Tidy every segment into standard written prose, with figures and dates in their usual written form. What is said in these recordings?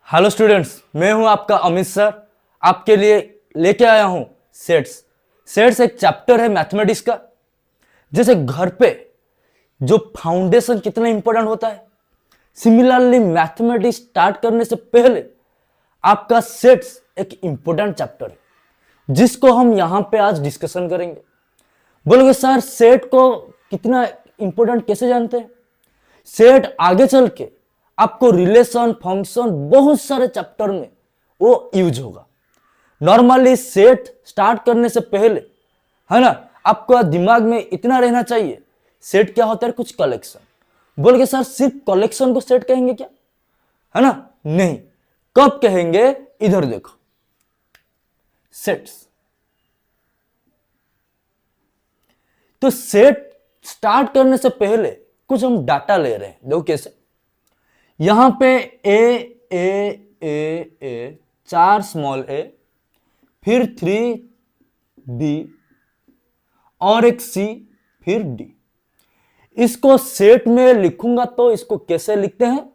Hello students, मैं हूं आपका अमित सर। आपके लिए लेके आया हूं सेट्स। सेट्स एक चैप्टर है मैथमेटिक्स का। जैसे घर पे जो फाउंडेशन कितना इंपॉर्टेंट होता है, सिमिलरली मैथमेटिक्स स्टार्ट करने से पहले आपका सेट्स एक इंपॉर्टेंट चैप्टर है जिसको हम यहां पे आज डिस्कशन करेंगे। बोलोगे सर सेट को कितना इंपॉर्टेंट कैसे जानते हैं? सेट आगे चल के आपको रिलेशन, फंक्शन, बहुत सारे चैप्टर में वो यूज होगा। नॉर्मली सेट स्टार्ट करने से पहले, है ना, आपको दिमाग में इतना रहना चाहिए सेट क्या होता है, कुछ कलेक्शन। बोल के सर सिर्फ कलेक्शन को सेट कहेंगे क्या? है ना, नहीं। कब कहेंगे? इधर देखो, सेट्स। तो सेट स्टार्ट करने से पहले कुछ हम डाटा ले रहे हैं। देखो कैसे, यहां पे ए 4 स्मॉल ए, फिर 3 बी और एक सी, फिर डी। इसको सेट में लिखूंगा तो इसको कैसे लिखते हैं?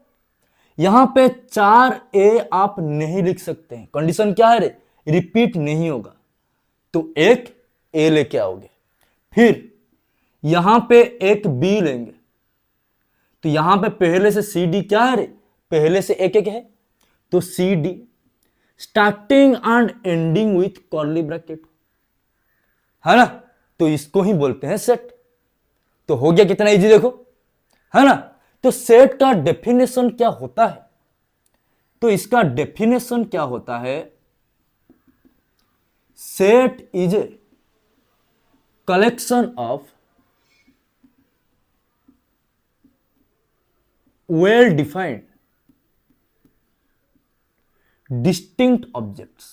यहां पे 4 ए आप नहीं लिख सकते हैं। कंडीशन क्या है रे? रिपीट नहीं होगा, तो एक ए लेके आओगे। फिर यहां पे एक बी लेंगे, तो यहां पे पहले से सी डी क्या है रे? पहले से एक एक है, तो C D starting and ending with curly bracket, है ना, तो इसको ही बोलते हैं सेट। तो हो गया कितना इजी, देखो, है ना। तो सेट का डेफिनेशन क्या होता है? तो इसका डेफिनेशन क्या होता है? Set is a collection of well defined distinct objects।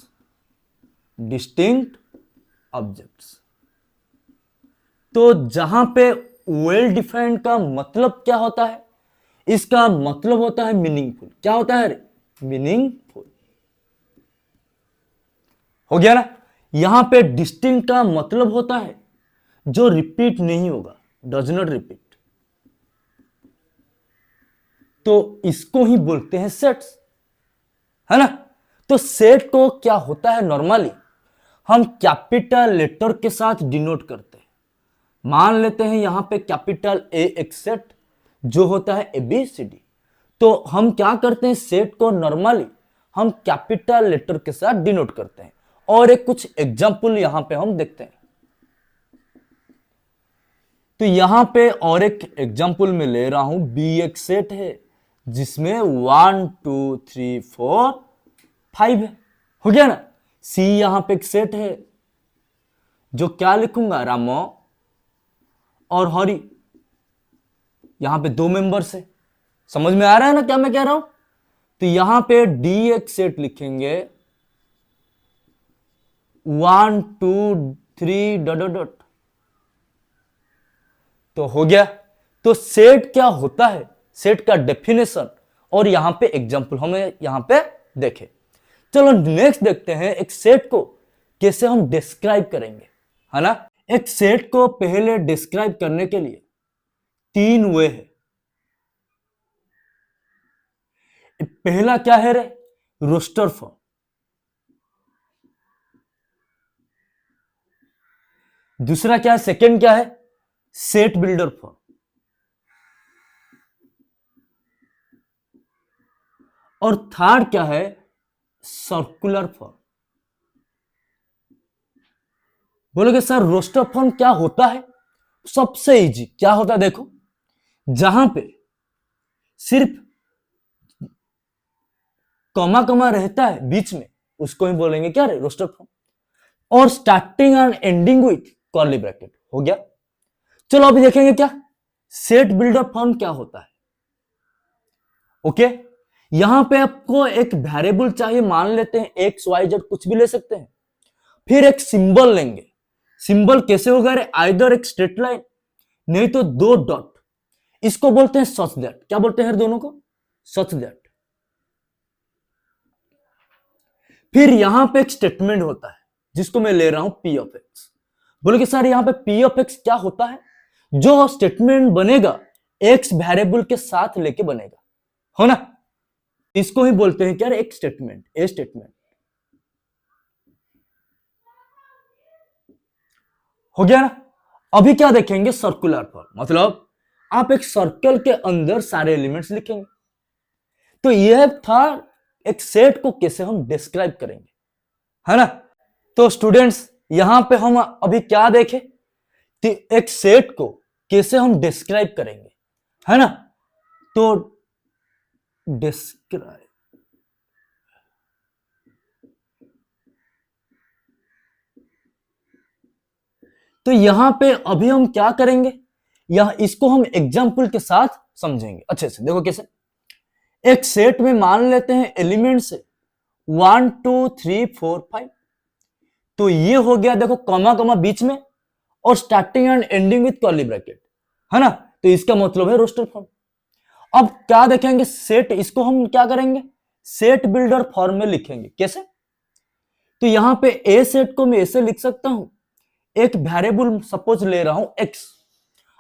तो जहां पे well defined का मतलब क्या होता है? इसका मतलब होता है मीनिंगफुल। क्या होता है? मीनिंगफुल। हो गया ना। यहां पे डिस्टिंक्ट का मतलब होता है जो रिपीट नहीं होगा, डज नॉट रिपीट। तो इसको ही बोलते हैं सेट्स, है ना। तो सेट को क्या होता है? नॉर्मली हम कैपिटल लेटर के साथ डिनोट करते हैं। मान लेते हैं यहां पे कैपिटल ए एक सेट जो होता है ए बी सी डी। तो हम क्या करते हैं? सेट को नॉर्मली हम कैपिटल लेटर के साथ डिनोट करते हैं। और एक कुछ एग्जांपल यहां पे हम देखते हैं। तो यहां पे और एक एग्जांपल में ले रहा हूं, बी एक सेट है जिसमें 1 2 3 4 5 है। हो गया ना। सी यहां पे एक सेट है जो क्या लिखूंगा? रामो और हरि। यहां पे 2 मेंबर्स है। समझ में आ रहा है ना क्या मैं कह रहा हूं? तो यहां पे डी एक सेट लिखेंगे 1 2 3 डॉट डॉट डॉट। तो हो गया। तो सेट क्या होता है, सेट का डेफिनेशन और यहां पे एग्जांपल हमें यहां पे देखे। चलो नेक्स्ट देखते हैं एक सेट को कैसे हम डिस्क्राइब करेंगे, है ना। एक सेट को पहले डिस्क्राइब करने के लिए 3 वे है। पहला क्या है रे? Roster form. दूसरा क्या है? सेकंड क्या है? Set builder form. और थर्ड क्या है? Circular form. बोलोगे सर रोस्टर फॉर्म क्या होता है? सबसे इजी क्या होता है देखो, जहां पे सिर्फ कॉमा कॉमा रहता है बीच में, उसको ही बोलेंगे क्या रे? Roster form. और starting and ending with curly bracket. हो गया। चलो अभी देखेंगे क्या सेट बिल्डर फॉर्म क्या होता है। ओके, यहां पे आपको एक वेरिएबल चाहिए, मान लेते हैं एक्स वाई जेड, कुछ भी ले सकते हैं। फिर एक सिंबल लेंगे। सिंबल कैसे होगा रे? आइदर एक स्ट्रेट लाइन, नहीं तो 2 डॉट। इसको बोलते हैं सच दैट। क्या बोलते हैं दोनों को? Such that. फिर यहां पे एक स्टेटमेंट होता है जिसको मैं ले रहा हूं पी ऑफ एक्स। बोले कि सर यहां पे पी ऑफ एक्स क्या होता है? जो स्टेटमेंट बनेगा एक्स वेरिएबल के साथ लेके बनेगा, हो ना। इसको ही बोलते हैं क्या, एक स्टेटमेंट, ए स्टेटमेंट। हो गया ना। अभी क्या देखेंगे, सर्कुलर फॉर्म, मतलब आप एक सर्कल के अंदर सारे एलिमेंट्स लिखेंगे। तो यह था एक सेट को कैसे हम डिस्क्राइब करेंगे, है ना। तो स्टूडेंट्स यहां पे हम अभी क्या देखें कि एक सेट को कैसे हम डिस्क्राइब करेंगे, है ना। तो डिस्क्राइब, तो यहां पे अभी हम क्या करेंगे, यह इसको हम एग्जाम्पल के साथ समझेंगे अच्छे से। देखो कैसे, एक सेट में मान लेते हैं एलिमेंट से 1 2 3 4 5। तो ये हो गया, देखो कॉमा कॉमा बीच में और starting and ending with curly bracket, है ना। तो इसका मतलब है रोस्टर फॉर्म। अब क्या देखेंगे, सेट, इसको हम क्या करेंगे, सेट बिल्डर फॉर्म में लिखेंगे। कैसे, तो यहां पे ए सेट को मैं ऐसे लिख सकता हूं, एक वेरिएबल सपोज ले रहा हूं एक्स।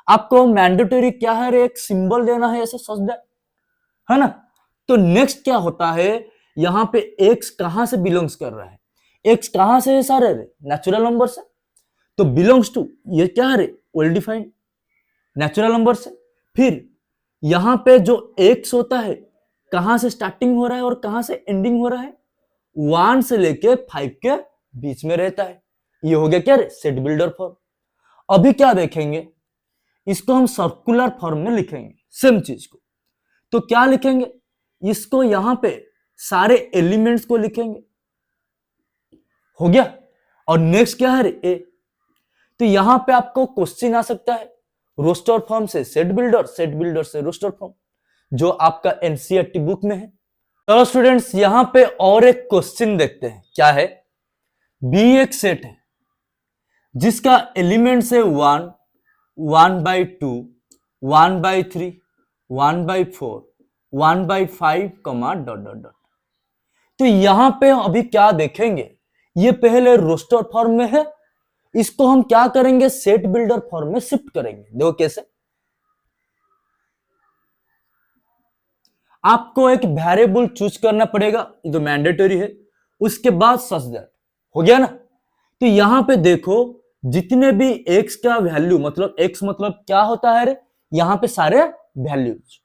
आपको मैंडेटरी क्या है रे, एक सिंबल देना है ऐसे सच दैट, है ना। तो नेक्स्ट क्या होता है, यहां पे एक्स कहां से बिलोंग्स कर रहा है, एक्स कहां से है सारे रे, नेचुरल नंबर से। तो बिलोंग्स टू, ये क्या है रे, वेल डिफाइंड नेचुरल नंबर से। फिर यहां पे जो एक्स होता है, कहां से स्टार्टिंग हो रहा है और कहां से एंडिंग हो रहा है, 1 से लेके 5 के बीच में रहता है। ये हो गया क्या रे, सेट बिल्डर फॉर्म। अभी क्या देखेंगे, इसको हम सर्कुलर फॉर्म में लिखेंगे सेम चीज को। तो क्या लिखेंगे, इसको यहां पे सारे एलिमेंट्स को लिखेंगे। हो गया। और नेक्स्ट क्या है रे, ए। तो यहां पे आपको क्वेश्चन आ सकता है, रोस्टर फॉर्म से सेट बिल्डर, सेट बिल्डर से रोस्टर फॉर्म, जो आपका एनसीईआरटी बुक में है। चलो स्टूडेंट्स यहां पे और एक क्वेश्चन देखते हैं, क्या है। बी एक सेट है जिसका एलिमेंट्स है 1 1/2 1/3 1/4 1/5 कमा डॉट डॉट डॉट। तो यहां पे अभी क्या देखेंगे, ये पहले रोस्टर फॉर्म में है, इसको हम क्या करेंगे, सेट बिल्डर फॉर्म में शिफ्ट करेंगे। देखो कैसे, आपको एक वेरिएबल चूज करना पड़ेगा, ये तो मैंडेटरी है। उसके बाद सच दैट, हो गया ना। तो यहां पे देखो, जितने भी एक्स का वैल्यू, मतलब एक्स मतलब क्या होता है रे, यहां पे सारे वैल्यूज।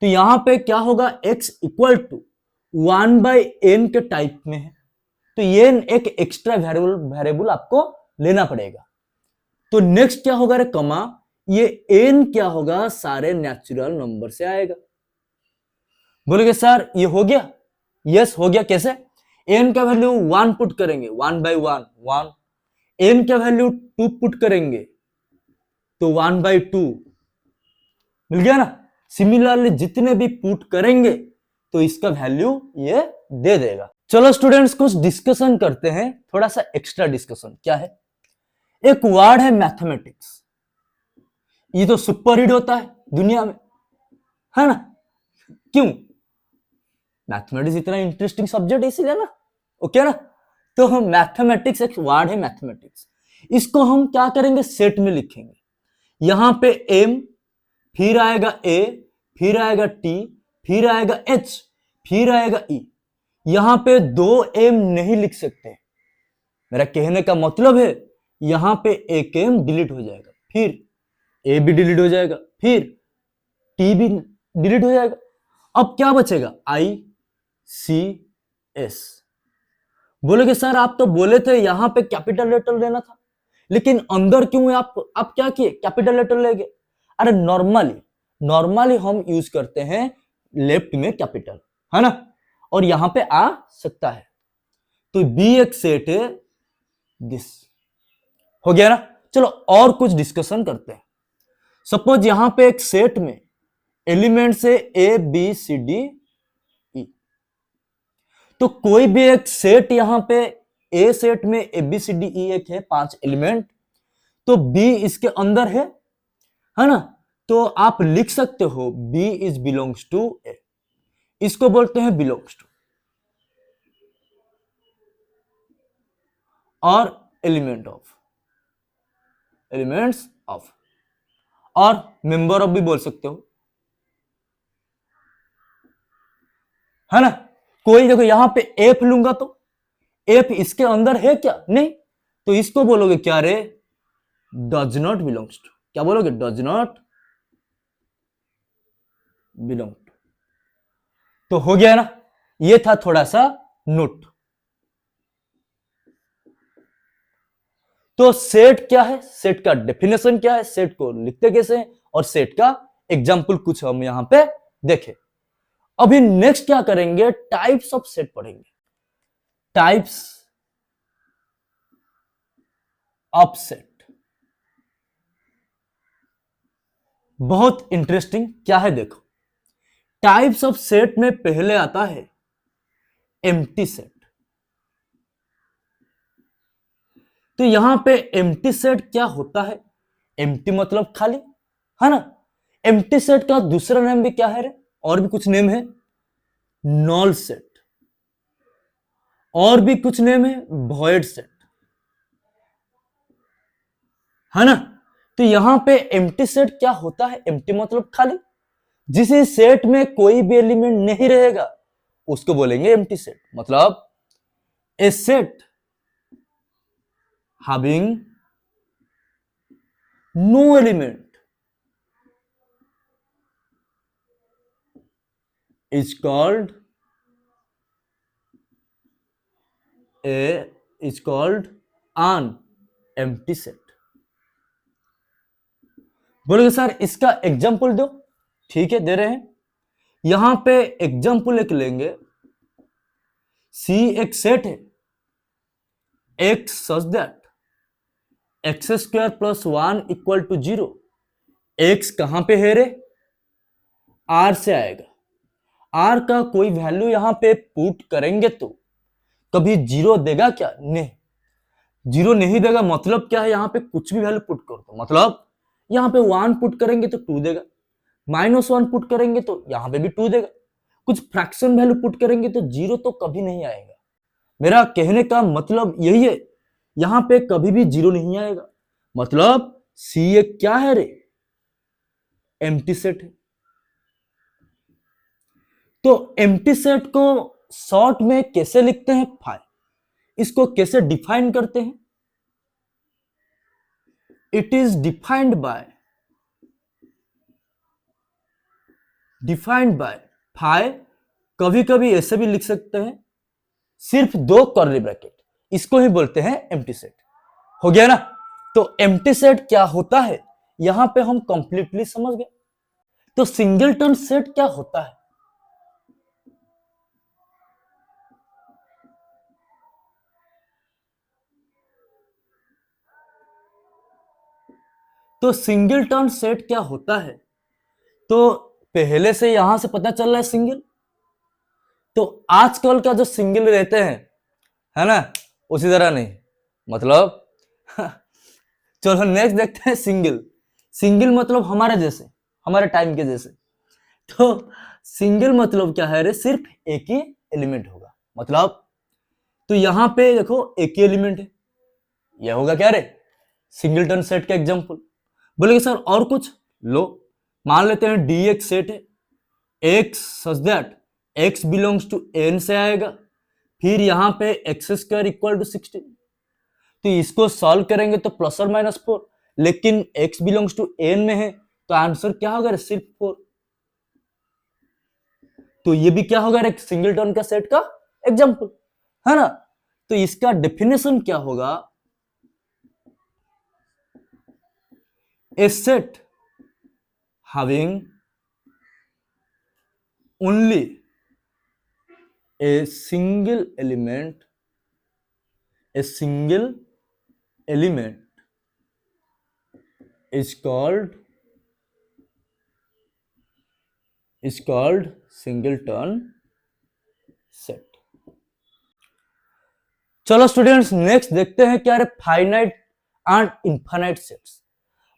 तो यहां पे क्या होगा, x इक्वल टू 1/n के टाइप में है। तो ये एक एक्स्ट्रा वेरिएबल आपको लेना पड़ेगा। तो नेक्स्ट क्या होगा रे, कमा, ये n क्या होगा, सारे नेचुरल नंबर से आएगा। बोलोगे सर ये हो गया, यस हो गया। कैसे, n का वैल्यू 1 पुट करेंगे, 1/1 1। n का वैल्यू 2 पुट करेंगे तो 1/2, मिल गया ना। सिमिलरली जितने भी पुट करेंगे तो इसका वैल्यू ये दे देगा। चलो स्टूडेंट्स कुछ डिस्कशन करते हैं, थोड़ा सा एक्स्ट्रा डिस्कशन। क्या है, एक वर्ड है मैथमेटिक्स, ये तो सुपर हिट होता है दुनिया में, है ना। क्यों, मैथमेटिक्स इतना इंटरेस्टिंग सब्जेक्ट है इसीलिए ना, ओके ना। तो हम मैथमेटिक्स, एक वर्ड है मैथमेटिक्स, इसको हम क्या करेंगे, सेट में लिखेंगे। यहां पे एम, फिर आएगा ए, फिर आएगा टी, फिर आएगा एच, फिर आएगा ई। यहां पे 2 एम नहीं लिख सकते, मेरा कहने का मतलब है यहां पे एक एम डिलीट हो जाएगा, फिर ए भी डिलीट हो जाएगा, फिर टी भी डिलीट हो जाएगा। अब क्या बचेगा, आई सी एस। बोलोगे सर आप तो बोले थे यहां पे कैपिटल लेटर लेना था, लेकिन अंदर क्यों है, आप क्या किए, कैपिटल लेटर ले गए। अरे नॉर्मली हम यूज करते हैं लेफ्ट में कैपिटल, है ना, और यहां पे आ सकता है। तो बी एक सेट है दिस, हो गया ना। चलो और कुछ डिस्कशन करते हैं। सपोज यहां पे एक सेट में एलिमेंट्स है A B C D E. तो कोई भी एक सेट यहां पे, ए सेट में A B C D E एक है, 5 एलिमेंट, तो बी इसके अंदर है ना। तो आप लिख सकते हो बी इज बिलोंग्स टू ए, इसको बोलते हैं बिलोंग्स टू और एलिमेंट्स ऑफ, और मेंबर ऑफ भी बोल सकते हो। है ना। कोई देखो यहां पे एफ लूंगा तो एफ इसके अंदर है क्या, नहीं, तो इसको बोलोगे क्या रे, डज नॉट बिलोंग्स टू, क्या बोलोगे, डज नॉट बिलोंग टू। तो हो गया ना, ये था थोड़ा सा नोट। तो सेट क्या है, सेट का डेफिनेशन क्या है, सेट को लिखते कैसे हैं, और सेट का एग्जाम्पल कुछ हम यहां पे देखें। अभी नेक्स्ट क्या करेंगे, टाइप्स ऑफ सेट पढ़ेंगे, टाइप्स ऑफ सेट। बहुत इंटरेस्टिंग क्या है देखो, टाइप्स ऑफ सेट में पहले आता है एम्प्टी सेट। तो यहां पे एम्प्टी सेट क्या होता है, एम्प्टी मतलब खाली, है ना। एम्प्टी सेट का दूसरा नेम भी क्या है रे, और भी कुछ नेम है, नॉल सेट, और भी कुछ नेम है, वॉइड सेट, है ना। तो यहां पे एम्प्टी सेट क्या होता है, एम्प्टी मतलब खाली, जिस सेट में कोई भी एलिमेंट नहीं रहेगा उसको बोलेंगे एम्प्टी सेट। मतलब a set having no element is called an empty set। बोलोगे सर इसका एग्जांपल दो, ठीक है दे रहे हैं। यहां पे एग्जांपल एक लेंगे, सी एक सेट है, x such that x square plus 1 equal to 0। X कहां पे है रे, आर से आएगा, आर का कोई वैल्यू यहां पे पुट करेंगे तो कभी 0 देगा क्या, नहीं, 0 नहीं देगा। मतलब क्या है, यहां पे कुछ भी वैल्यू पुट कर दो, मतलब यहां पे 1 पुट करेंगे तो 2 देगा, -1 पुट करेंगे तो यहां पे भी 2 देगा, कुछ फ्रैक्शन वैल्यू पुट करेंगे तो 0 तो कभी नहीं आएगा। मेरा कहने का मतलब यही है, यहां पे कभी भी 0 नहीं आएगा। मतलब सी एक क्या है रे, एम्प्टी सेट है। तो एम्प्टी सेट को शॉर्ट में कैसे लिखते हैं, फाइ, इसको कैसे डिफाइन करते हैं, it is defined by phi. कभी कभी ऐसे भी लिख सकते हैं, सिर्फ 2 कर्ली ब्रैकेट, इसको ही बोलते हैं एम्प्टी सेट। हो गया ना। तो एम्प्टी सेट क्या होता है यहां पे हम कंप्लीटली समझ गए। तो सिंगलटन सेट क्या होता है, तो सिंगलटन सेट क्या होता है, तो पहले से यहां से पता चल रहा है सिंगल। तो आजकल का जो सिंगल रहते हैं, है ना, उसी तरह नहीं, मतलब चलो नेक्स्ट देखते हैं सिंगल। सिंगल मतलब हमारे जैसे, हमारे टाइम के जैसे। तो सिंगल मतलब क्या है रे, सिर्फ एक ही एलिमेंट होगा। मतलब तो यहां पे देखो एक ही एलिमेंट है, यह होगा क्या रे, सिंगलटन सेट का एग्जांपल। बोलेंगे सर और कुछ, लो मान लेते हैं डी एक सेट है, x such that x belongs to N से आएगा, फिर यहां पे एक्स स्क्वायर इक्वल टू 16। तो इसको सॉल्व करेंगे तो +or -4, लेकिन x बिलोंग्स टू एन में है तो आंसर क्या होगा, सिर्फ 4। तो ये भी क्या होगा, एक सिंगलटन का सेट का एग्जांपल, है ना। तो इसका डेफिनेशन क्या होगा, a set having only a single element is called singleton set। चलो स्टूडेंट्स नेक्स्ट देखते हैं क्या है, फाइनाइट एंड इनफाइनाइट सेट्स।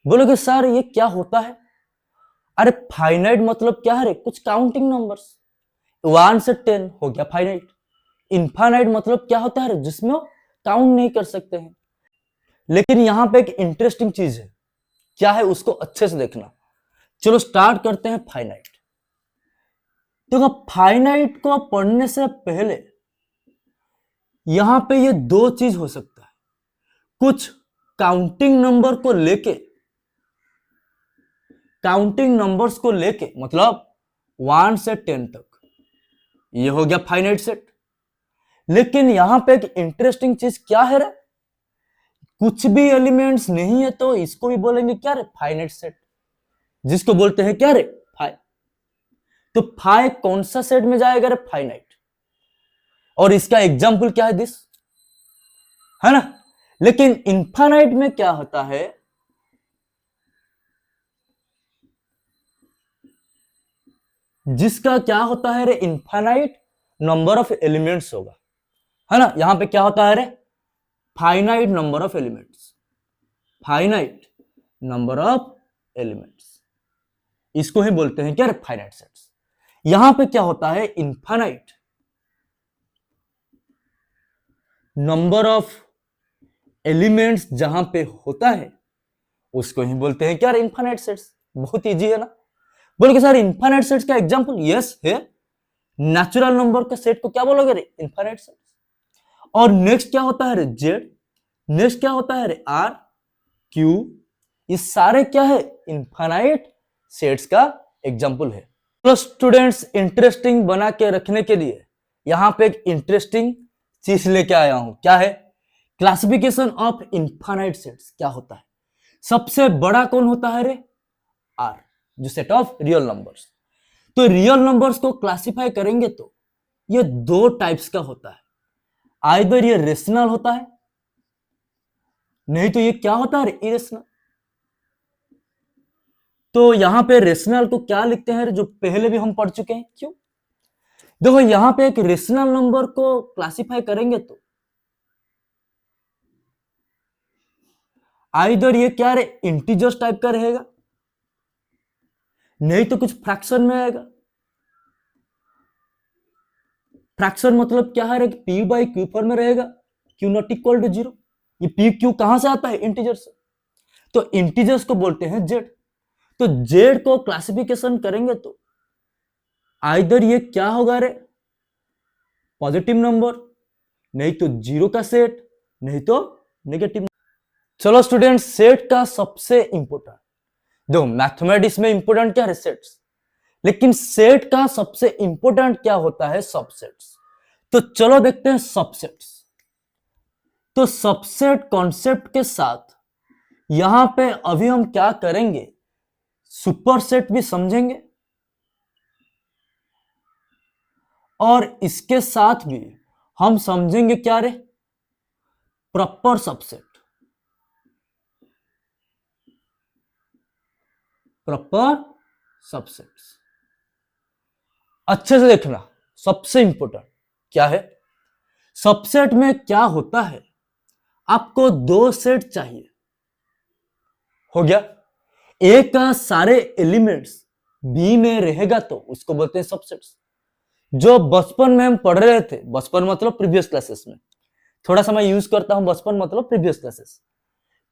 बोलोगे सर ये क्या होता है, अरे फाइनाइट मतलब क्या है, कुछ काउंटिंग नंबर्स, 1 से 10 हो गया फाइनाइट। इनफाइनाइट मतलब क्या होता है, जिसमें काउंट नहीं कर सकते हैं। लेकिन यहां पे एक इंटरेस्टिंग चीज है, क्या है उसको अच्छे से देखना। चलो स्टार्ट करते हैं फाइनाइट। देखो फाइनाइट को पढ़ने से पहले यहां पे ये दो चीज हो सकता है, कुछ काउंटिंग नंबर को लेके, काउंटिंग नंबर्स को लेके मतलब 1 से 10 तक, ये हो गया फाइनाइट सेट। लेकिन यहां पे एक इंटरेस्टिंग चीज क्या है रे, कुछ भी एलिमेंट्स नहीं है तो इसको भी बोलेंगे क्या रे, फाइनाइट सेट, जिसको बोलते हैं क्या रे, फाइ। तो फाइ कौन सा सेट में जाएगा रे, फाइनाइट। और इसका एग्जाम्पल क्या है, दिस, है ना। लेकिन इनफाइनाइट में क्या होता है, जिसका क्या होता है रे, इनफाइनाइट नंबर ऑफ एलिमेंट्स होगा, है ना। यहां पे क्या होता है रे, finite number of elements, finite number of elements, इसको ही बोलते हैं क्या रे, फाइनाइट सेट्स। यहां पे क्या होता है, इनफाइनाइट नंबर ऑफ एलिमेंट्स जहां पे होता है उसको ही बोलते हैं क्या रे, इनफाइनाइट सेट्स। बहुत इजी है ना। बोल के सर इनफाइनाइट सेट्स का एग्जांपल, यस है, नेचुरल नंबर का सेट को क्या बोलोगे रे, इनफाइनाइट सेट्स। और नेक्स्ट क्या होता है रे, जेड, नेक्स्ट क्या होता है रे, आर, क्यू, ये सारे क्या है, इनफाइनाइट सेट्स का एग्जांपल है। तो स्टूडेंट्स इंटरेस्टिंग बना के रखने के लिए यहां पे एक इंटरेस्टिंग चीज लेके आया हूं, क्या है, क्लासिफिकेशन ऑफ इनफाइनाइट सेट्स क्या होता है। सबसे बड़ा कौन होता है रे, आर, जो सेट ऑफ रियल नंबर्स। तो रियल नंबर्स को क्लासिफाई करेंगे तो ये दो टाइप्स का होता है, आइदर ये रेशनल होता है, नहीं तो ये क्या होता है, इरेशनल। तो यहां पे रेशनल को क्या लिखते हैं, जो पहले भी हम पढ़ चुके हैं, क्यों। देखो यहां पे एक रेशनल नंबर को क्लासिफाई करेंगे तो आइदर ये क्या रे, इंटीजर्स टाइप का रहेगा, नहीं तो कुछ फ्रैक्शन में आएगा। फ्रैक्शन मतलब क्या है, पी बाई क्यू फॉर्म में रहेगा, क्यू नॉट इक्वल टू 0। ये पी क्यू कहां से आता है, इंटीजर से। तो इंटीजर्स को बोलते हैं जेड। तो जेड को क्लासिफिकेशन करेंगे तो आइदर ये क्या होगा रे, पॉजिटिव नंबर, नहीं तो 0 का सेट, नहीं तो नेगेटिव। चलो स्टूडेंट, सेट का सबसे इंपोर्टेंट, देखो मैथमेटिक्स में इंपोर्टेंट क्या है, सेट्स, लेकिन सेट का सबसे इंपोर्टेंट क्या होता है, सबसेट्स। तो चलो देखते हैं सबसेट्स। तो सबसेट कॉन्सेप्ट के साथ यहां पे अभी हम क्या करेंगे, सुपरसेट भी समझेंगे और इसके साथ भी हम समझेंगे क्या रे, प्रॉपर सबसेट, प्रॉपर सबसेट्स। अच्छे से देखना, सबसे इंपोर्टेंट क्या है, सबसेट में क्या होता है, आपको दो सेट चाहिए, हो गया। ए का सारे एलिमेंट्स बी में रहेगा तो उसको बोलते हैं सबसेट्स। जो बचपन में हम पढ़ रहे थे, बचपन मतलब प्रीवियस क्लासेस में, थोड़ा सा मैं यूज करता हूं बचपन मतलब प्रीवियस क्लासेस।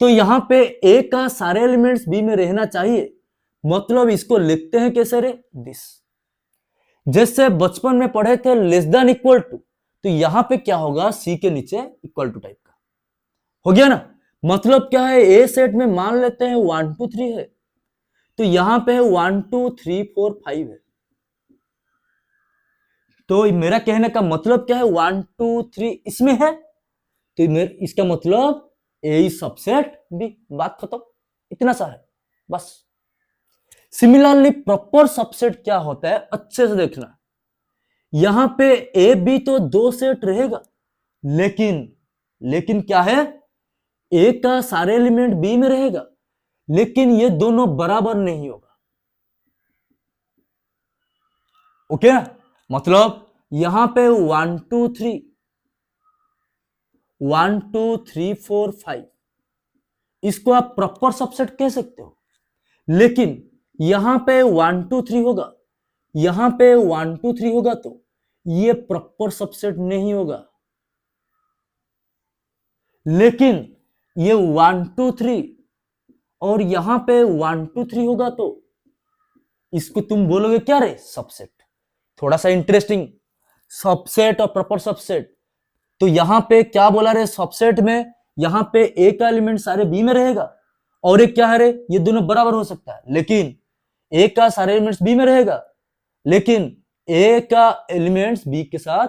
तो यहां पे ए का सारे एलिमेंट्स बी में रहना चाहिए, मतलब इसको लिखते हैं कैसे रे, दिस। जैसे बचपन में पढ़े थे लेस देन इक्वल टू, तो यहां पे क्या होगा, सी के नीचे इक्वल टू टाइप का, हो गया ना। मतलब क्या है, ए सेट में मान लेते हैं 1 2 3 है, तो यहां पे 1 2 3 4 5 है। तो मेरा कहने का मतलब क्या है, 1 2 3 इसमें है, तो इसका मतलब ए सबसेट बी, बात खत्म, इतना सा है बस। सिमिलरली प्रॉपर सबसेट क्या होता है, अच्छे से देखना, यहां पे ए बी तो दो सेट रहेगा, लेकिन क्या है, ए का सारे एलिमेंट बी में रहेगा, लेकिन ये दोनों बराबर नहीं होगा, ओके। मतलब यहां पे 1 2 3 1 2 3 4 5 इसको आप प्रॉपर सबसेट कह सकते हो, लेकिन यहां पे 1 2 3 होगा, यहां पे 1 2 3 होगा, तो ये प्रॉपर सबसेट नहीं होगा। लेकिन ये 1 2 3 और यहां पे 1 2 3 होगा, तो इसको तुम बोलोगे क्या रे, सबसेट। थोड़ा सा इंटरेस्टिंग, सबसेट और प्रॉपर सबसेट। तो यहां पे क्या बोला रे, सबसेट में यहां पे ए का एलिमेंट सारे बी में रहेगा, और एक क्या है रे, ये दोनों बराबर हो सकता है, लेकिन ए का सारे एलिमेंट्स बी में रहेगा, लेकिन ए का एलिमेंट्स बी के साथ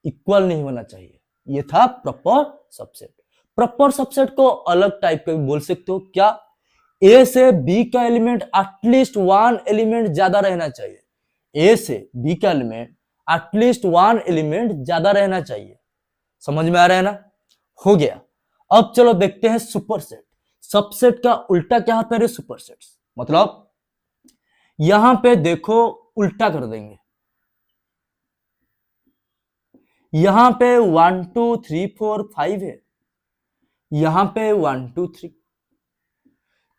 इक्वल नहीं होना चाहिए। ये था प्रॉपर सबसेट। प्रॉपर सबसेट को अलग टाइप का भी बोल सकते हो, क्या, ए से बी का एलिमेंट एटलीस्ट वन एलिमेंट ज्यादा रहना चाहिए, ए से बी का एलिमेंट एटलीस्ट वन एलिमेंट ज्यादा रहना चाहिए। समझ में आ रहा है ना? हो गया। अब चलो देखते हैं सुपरसेट। सबसेट का उल्टा क्या होता है? सुपरसेट मतलब यहां पे देखो उल्टा कर देंगे, यहां पे 1 2 3 4 5 है, यहां पे 1 2 3,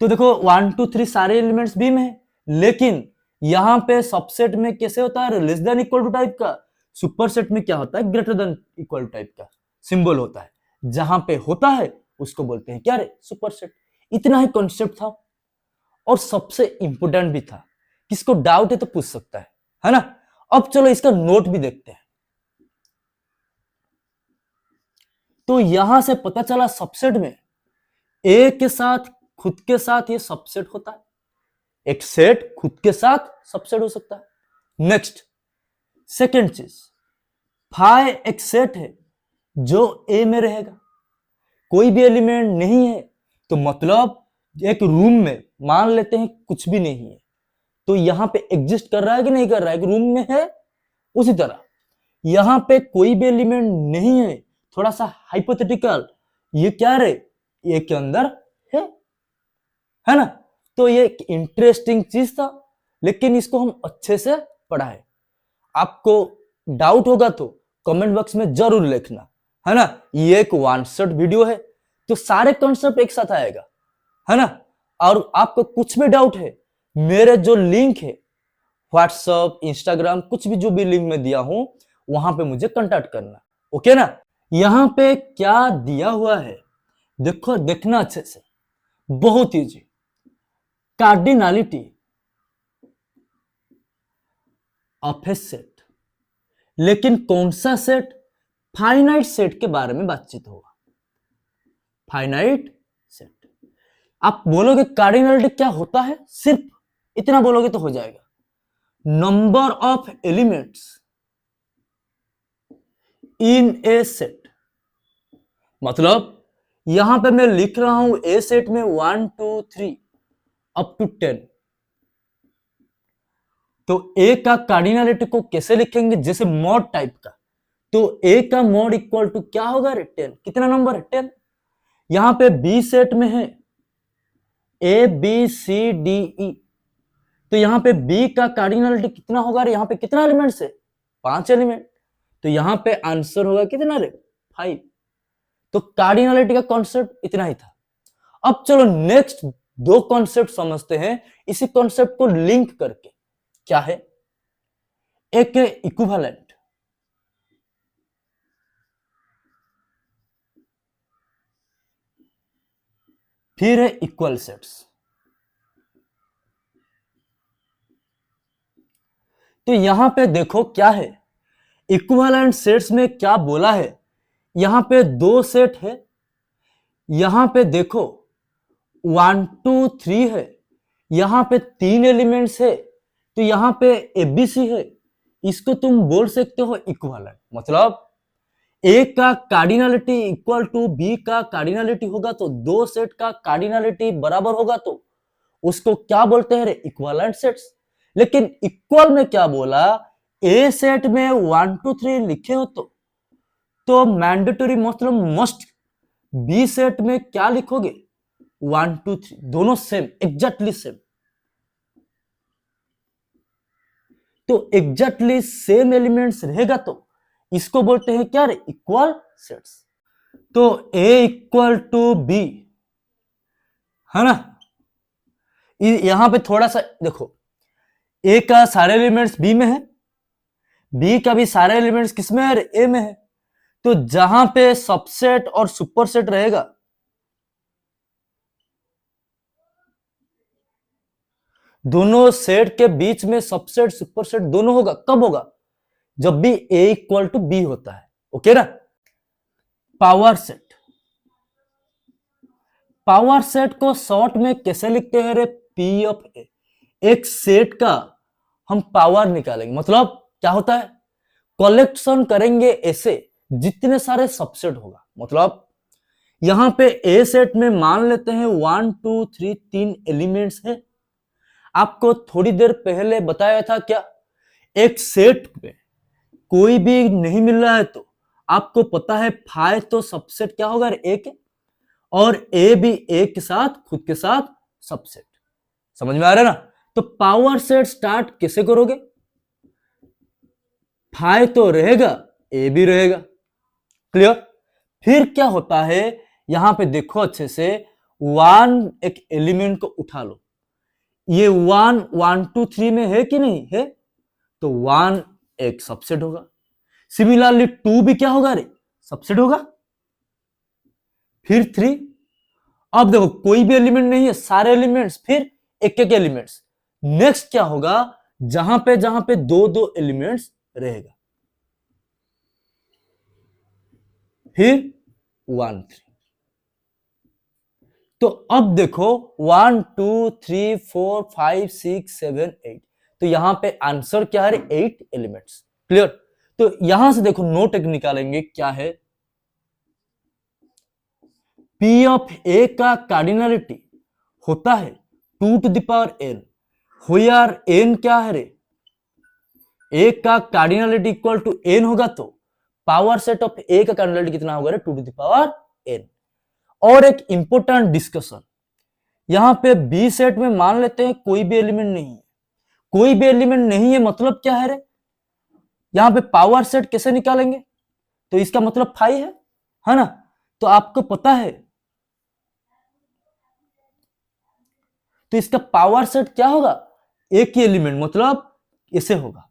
तो देखो 1 2 3 सारे एलिमेंट्स बी में है, लेकिन यहां पे सबसेट में कैसे होता है? Less than equal to type का। सुपरसेट में क्या होता है? Greater than equal to type का सिंबल होता है। जहां पे होता है उसको बोलते हैं क्या रे? सुपरसेट। इतना ही कॉन्सेप्ट था, और सबसे इंपोर्टेंट भी था। किसको डाउट है तो पूछ सकता है ना? अब चलो इसका नोट भी देखते हैं। तो यहां से पता चला सबसेट में ए के साथ खुद के साथ ये सबसेट होता है, एक सेट खुद के साथ सबसेट हो सकता है। नेक्स्ट सेकेंड चीज, फाई एक सेट है जो ए में रहेगा, कोई भी एलिमेंट नहीं है, तो मतलब एक रूम में मान लेते हैं कुछ भी नहीं है, तो यहां पे एग्जिस्ट कर रहा है कि नहीं कर रहा है? कि रूम में है। उसी तरह यहां पे कोई भी एलिमेंट नहीं है, थोड़ा सा हाइपोथेटिकल, ये क्या रे, ये के अंदर है ना? तो ये एक इंटरेस्टिंग चीज था, लेकिन इसको हम अच्छे से पढ़ा है। आपको डाउट होगा तो कमेंट बॉक्स में जरूर लिखना, है ना? ये एक वन शॉट वीडियो है, तो सारे कॉन्सेप्ट एक साथ आएगा, है ना? और आपको कुछ भी डाउट है, मेरे जो लिंक है व्हाट्सएप, इंस्टाग्राम, कुछ भी जो भी लिंक में दिया हूं, वहां पे मुझे कांटेक्ट करना, ओके ना? यहां पे क्या दिया हुआ है देखो, देखना अच्छे से, बहुत easy. Cardinality of A set, लेकिन कौन सा सेट? फाइनाइट सेट के बारे में बातचीत होगा। Finite set. आप बोलोगे कार्डिनलिटी क्या होता है? सिर्फ इतना बोलोगे तो हो जाएगा, number of elements in A set. मतलब यहां पे मैं लिख रहा हूं ए सेट में 1 2 3 अप टू 10, तो ए का कार्डिनलिटी को कैसे लिखेंगे? जैसे मॉड टाइप का, तो ए का मॉड इक्वल टू क्या होगा रे? 10। कितना नंबर है? 10। यहां पे बी सेट में है A B C D E, तो यहां पे बी का कार्डिनलिटी कितना होगा रे? यहां पे कितना एलिमेंट्स है? 5 एलिमेंट, तो यहां पे आंसर होगा कितना रे? 5। तो कार्डिनलिटी का कॉन्सेप्ट इतना ही था। अब चलो नेक्स्ट दो कॉन्सेप्ट समझते हैं, इसी कॉन्सेप्ट को लिंक करके। क्या है? एक है इक्विवेलेंट, फिर है इक्वल सेट्स। तो यहां पे देखो क्या है, इक्विवेलेंट सेट्स में क्या बोला है? यहां पे दो सेट है, यहां पे देखो 1 2 3 है, यहां पे 3 एलिमेंट्स है, तो यहां पे एबीसी है, इसको तुम बोल सकते हो इक्विवेलेंट। मतलब ए का कार्डिनलिटी इक्वल टू बी का कार्डिनलिटी होगा, तो दो सेट का कार्डिनलिटी बराबर होगा, तो उसको क्या बोलते हैं रे? Equivalent sets. लेकिन इक्वल में क्या बोला? ए सेट में 1 2 3 लिखे हो तो मैंडेटरी मतलब मस्ट बी सेट में क्या लिखोगे? 1 2 3 दोनों सेम, एग्जैक्टली सेम। तो एग्जैक्टली सेम एलिमेंट्स रहेगा, तो इसको बोलते हैं क्या रे? Equal sets. तो ए इक्वल टू बी, है ना? यहां पे थोड़ा सा देखो, ए का सारे एलिमेंट्स बी में है, बी का भी सारे एलिमेंट्स किसमें है? ए में है। तो जहां पे सबसेट और सुपरसेट रहेगा, दोनों सेट के बीच में सबसेट सुपरसेट दोनों होगा। कब होगा? जब भी ए इक्वल टू बी होता है। ओके ना? पावर सेट, पावर सेट को शॉर्ट में कैसे लिखते हैं रे? पी ऑफ ए। एक सेट का हम पावर निकालेंगे, मतलब क्या होता है, कलेक्शन करेंगे ऐसे जितने सारे सबसेट होगा। मतलब यहां पे ए सेट में मान लेते हैं 1 2 3 3 एलिमेंट्स है। आपको थोड़ी देर पहले बताया था क्या, एक सेट में कोई भी नहीं मिल रहा है तो आपको पता है फाइ तो सबसेट क्या होगा, ए के, और ए भी ए के साथ खुद के साथ सबसेट। समझ में आ रहा है ना? तो पावर सेट स्टार्ट कैसे करोगे? फाइ तो रहेगा, ए भी रहेगा। क्लियर? फिर क्या होता है, यहां पे देखो अच्छे से, 1 एक एलिमेंट को उठा लो। ये 1 1 2 3 में है कि नहीं है? तो 1 एक सबसेट होगा। सिमिलरली 2 भी क्या होगा रे? सबसेट होगा। फिर 3, अब देखो कोई भी एलिमेंट नहीं है, सारे एलिमेंट्स, फिर एक एक एलिमेंट्स। नेक्स्ट क्या होगा, जहां पे दो दो एलिमेंट्स रहेगा, फिर 1 3। तो अब देखो 1 2 3 4 5 6 7 8, तो यहां पे आंसर क्या है? 8 एलिमेंट्स। क्लियर? तो यहां से देखो नोट एक निकालेंगे, क्या है, P ऑफ ए का कार्डिनलिटी होता है 2 टू द पावर n। हो यार n क्या है रे? ए का कार्डिनलिटी इक्वल टू n होगा, तो पावर सेट ऑफ ए का कार्डिनलिटी कितना होगा रे? 2 टू द पावर n। और एक इंपॉर्टेंट डिस्कशन, यहां पे बी सेट में मान लेते हैं कोई भी एलिमेंट नहीं है। कोई भी एलिमेंट नहीं है मतलब क्या है रे? यहां पे पावर सेट कैसे निकालेंगे? तो इसका मतलब फाइ है ना? तो आपको पता है, तो इसका पावर सेट क्या होगा? एक ही एलिमेंट, मतलब ऐसे होगा।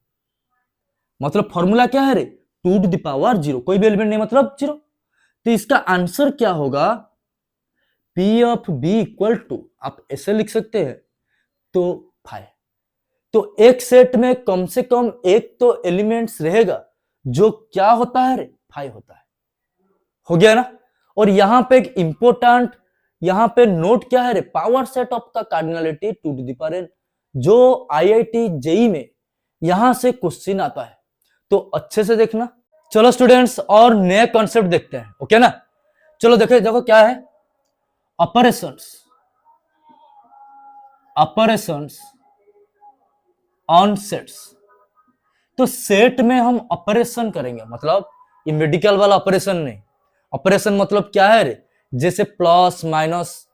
मतलब फॉर्मूला क्या है रे? 2 टू द पावर 0। कोई भी एलिमेंट नहीं मतलब 0। तो इसका आंसर क्या होगा? P of B equal to, आप ऐसे लिख सकते हैं, तो फाइ। तो एक सेट में कम से कम एक तो एलिमेंट्स रहेगा जो क्या होता है रे? फाइ होता है। हो गया ना? और यहां पे एक इंपॉर्टेंट, यहां पे नोट क्या है रे? पावर सेट ऑफ का cardinality 2 to the power n, जो आईआईटी जेई में यहां से क्वेश्चन आता है, तो अच्छे से देखना। चलो स्टूडेंट्स, और नए कॉन्सेप्ट देखते हैं। ओके ना? चलो देखो क्या है, ऑपरेशंस, ऑपरेशंस ऑन सेट्स। तो सेट में हम ऑपरेशन करेंगे, मतलब ये मेडिकल वाला ऑपरेशन नहीं। ऑपरेशन मतलब क्या है रे? जैसे प्लस माइनस